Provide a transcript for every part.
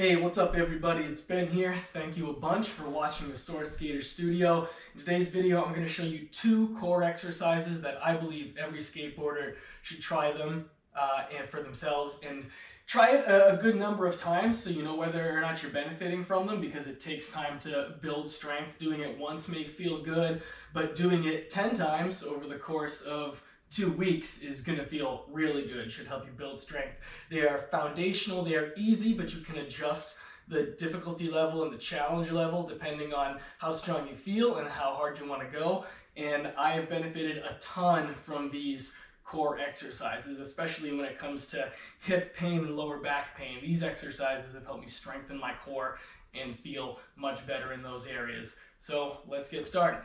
Hey, what's up everybody? It's Ben here. Thank you a bunch for watching the Source Skater Studio. In today's video, I'm going to show you two core exercises that I believe every skateboarder should try them and for themselves, and try it a good number of times so you know whether or not you're benefiting from them, because it takes time to build strength. Doing it once may feel good, but doing it 10 times over the course of 2 weeks is going to feel really good. Should help you build strength. They are foundational, they are easy, but you can adjust the difficulty level and the challenge level depending on how strong you feel and how hard you want to go. And I have benefited a ton from these core exercises, especially when it comes to hip pain and lower back pain. These exercises have helped me strengthen my core and feel much better in those areas. So let's get started.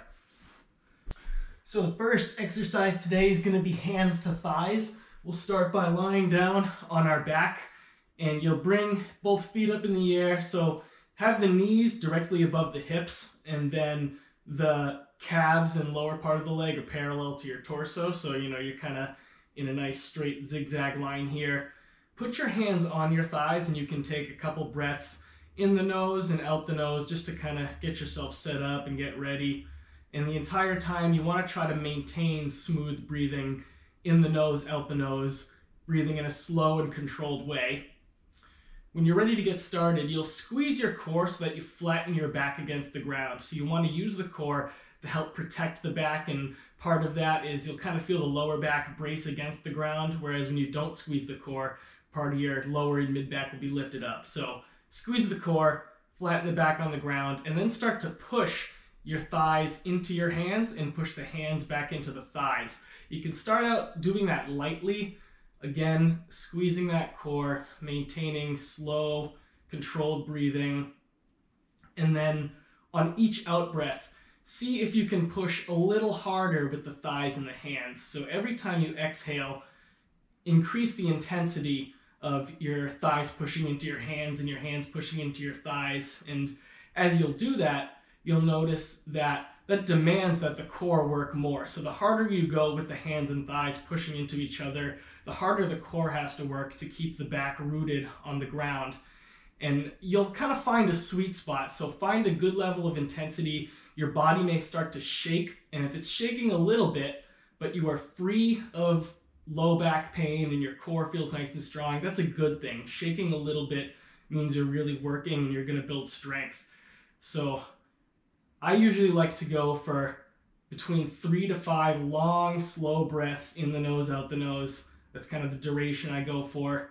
So the first exercise today is going to be hands to thighs. We'll start by lying down on our back, and you'll bring both feet up in the air. So have the knees directly above the hips, and then the calves and lower part of the leg are parallel to your torso. So you're kind of in a nice straight zigzag line here. Put your hands on your thighs, and you can take a couple breaths in the nose and out the nose just to kind of get yourself set up and get ready. And the entire time you want to try to maintain smooth breathing in the nose, out the nose, breathing in a slow and controlled way. When you're ready to get started, you'll squeeze your core so that you flatten your back against the ground. So you want to use the core to help protect the back, and part of that is you'll kind of feel the lower back brace against the ground, whereas when you don't squeeze the core, part of your lower and mid back will be lifted up. So squeeze the core, flatten the back on the ground, and then start to push your thighs into your hands and push the hands back into the thighs. You can start out doing that lightly, again, squeezing that core, maintaining slow, controlled breathing. And then on each out breath, see if you can push a little harder with the thighs and the hands. So every time you exhale, increase the intensity of your thighs pushing into your hands and your hands pushing into your thighs. And as you'll do that, you'll notice that demands that the core work more. So the harder you go with the hands and thighs pushing into each other, the harder the core has to work to keep the back rooted on the ground. And you'll kind of find a sweet spot. So find a good level of intensity. Your body may start to shake, and if it's shaking a little bit, but you are free of low back pain and your core feels nice and strong, that's a good thing. Shaking a little bit means you're really working and you're going to build strength. So I usually like to go for between 3 to 5 long, slow breaths in the nose, out the nose. That's kind of the duration I go for.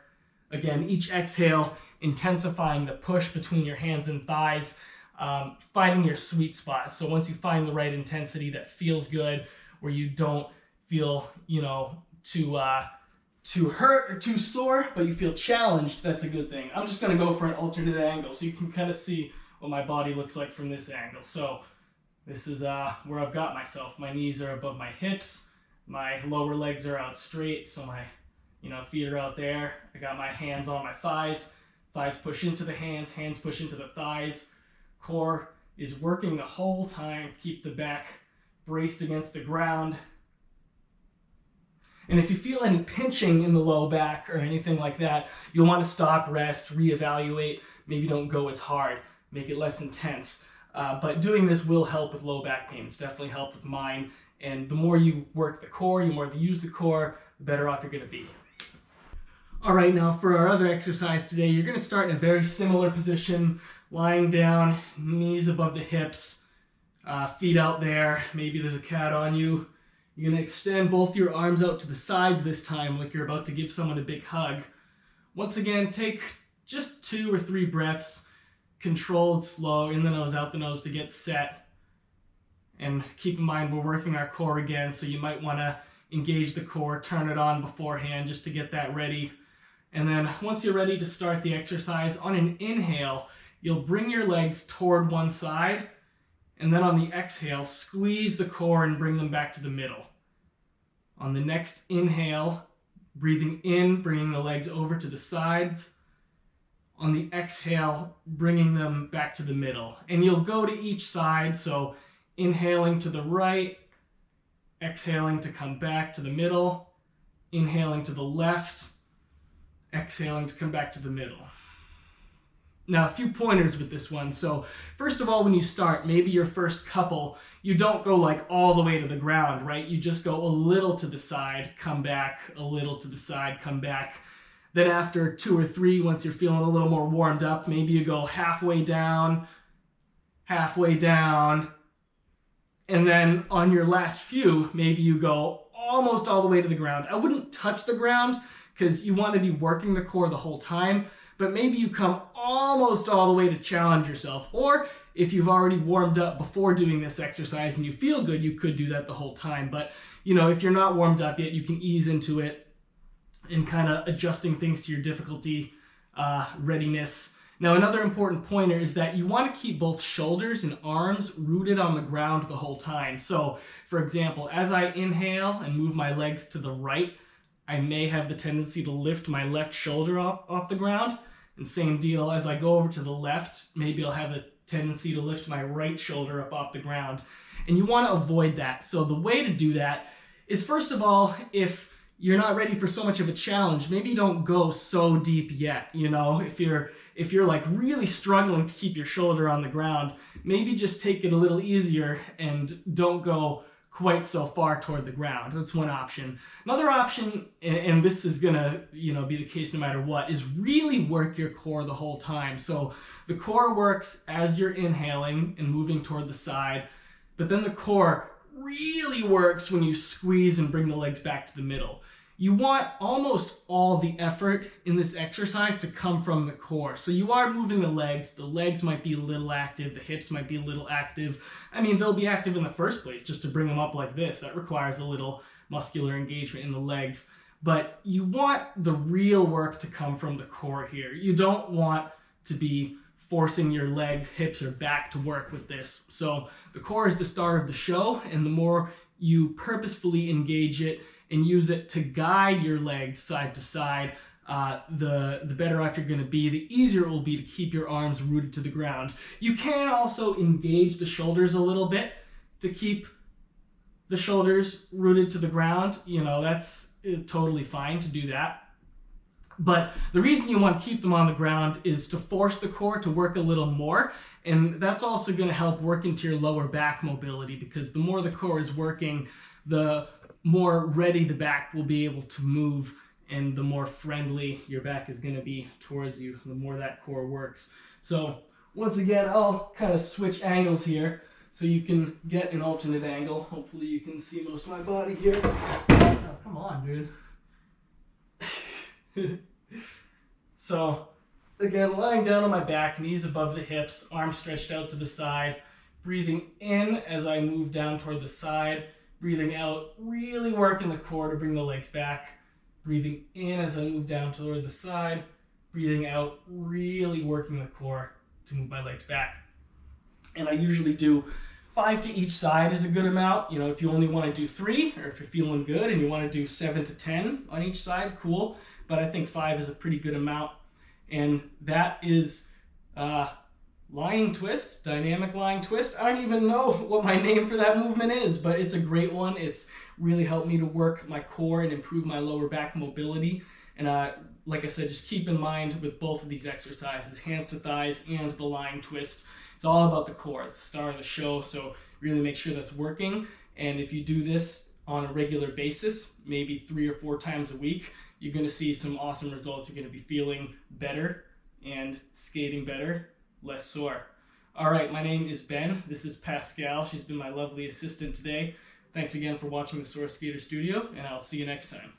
Again, each exhale, intensifying the push between your hands and thighs, finding your sweet spot. So once you find the right intensity that feels good, where you don't feel, too hurt or too sore, but you feel challenged, that's a good thing. I'm just going to go for an alternate angle so you can kind of see what my body looks like from this angle. So this is where I've got myself. My knees are above my hips, my lower legs are out straight, so my feet are out there. I got my hands on my thighs, thighs push into the hands, hands push into the thighs. Core is working the whole time, keep the back braced against the ground. And if you feel any pinching in the low back or anything like that, you'll want to stop, rest, reevaluate, maybe don't go as hard. Make it less intense. But doing this will help with low back pain. It's definitely helped with mine. And the more you work the core, the more you use the core, the better off you're going to be. All right, now for our other exercise today, you're going to start in a very similar position, lying down, knees above the hips, feet out there. Maybe there's a cat on you. You're going to extend both your arms out to the sides this time, like you're about to give someone a big hug. Once again, take just 2 or 3 breaths, controlled, slow, in the nose, out the nose to get set. And keep in mind we're working our core again, so you might want to engage the core, turn it on beforehand just to get that ready. And then once you're ready to start the exercise, on an inhale, you'll bring your legs toward one side, and then on the exhale, squeeze the core and bring them back to the middle. On the next inhale, breathing in, bringing the legs over to the sides. On the exhale, bringing them back to the middle. And you'll go to each side, so inhaling to the right, exhaling to come back to the middle, inhaling to the left, exhaling to come back to the middle. Now, a few pointers with this one. So first of all, when you start, maybe your first couple, you don't go like all the way to the ground, right? You just go a little to the side, come back, a little to the side, come back. Then after 2 or 3, once you're feeling a little more warmed up, maybe you go halfway down, and then on your last few, maybe you go almost all the way to the ground. I wouldn't touch the ground because you want to be working the core the whole time, but maybe you come almost all the way to challenge yourself. Or if you've already warmed up before doing this exercise and you feel good, you could do that the whole time. But if you're not warmed up yet, you can ease into it and kind of adjusting things to your difficulty, readiness. Now, another important pointer is that you want to keep both shoulders and arms rooted on the ground the whole time. So, for example, as I inhale and move my legs to the right, I may have the tendency to lift my left shoulder off the ground. And same deal, as I go over to the left, maybe I'll have a tendency to lift my right shoulder up off the ground. And you want to avoid that. So the way to do that is, first of all, if you're not ready for so much of a challenge, maybe you don't go so deep yet. If you're like really struggling to keep your shoulder on the ground, maybe just take it a little easier and don't go quite so far toward the ground. That's one option. Another option, and this is gonna be the case no matter what, is really work your core the whole time. So the core works as you're inhaling and moving toward the side, but then the core really works when you squeeze and bring the legs back to the middle. You want almost all the effort in this exercise to come from the core. So you are moving the legs might be a little active, the hips might be a little active. I mean, they'll be active in the first place just to bring them up like this. That requires a little muscular engagement in the legs. But you want the real work to come from the core here. You don't want to be forcing your legs, hips, or back to work with this. So the core is the star of the show, and the more you purposefully engage it and use it to guide your legs side to side, the better off you're going to be, the easier it will be to keep your arms rooted to the ground. You can also engage the shoulders a little bit to keep the shoulders rooted to the ground. That's totally fine to do that. But the reason you want to keep them on the ground is to force the core to work a little more. And that's also going to help work into your lower back mobility, because the more the core is working, the more ready the back will be able to move, and the more friendly your back is going to be towards you, the more that core works. So once again, I'll kind of switch angles here so you can get an alternate angle. Hopefully you can see most of my body here. Oh, come on, dude. So again, lying down on my back, knees above the hips, arms stretched out to the side, breathing in as I move down toward the side, breathing out, really working the core to bring the legs back, breathing in as I move down toward the side, breathing out, really working the core to move my legs back. And I usually do 5 to each side is a good amount. If you only want to do 3, or if you're feeling good and you want to do 7 to 10 on each side, cool. But I think 5 is a pretty good amount. And that is lying twist, dynamic lying twist. I don't even know what my name for that movement is, but it's a great one. It's really helped me to work my core and improve my lower back mobility. And like I said, just keep in mind with both of these exercises, hands to thighs and the lying twist, it's all about the core. It's the star of the show, so really make sure that's working. And if you do this on a regular basis, maybe 3 or 4 times a week, you're going to see some awesome results. You're going to be feeling better and skating better, less sore. All right, my name is Ben. This is Pascal. She's been my lovely assistant today. Thanks again for watching the Sore Skater Studio, and I'll see you next time.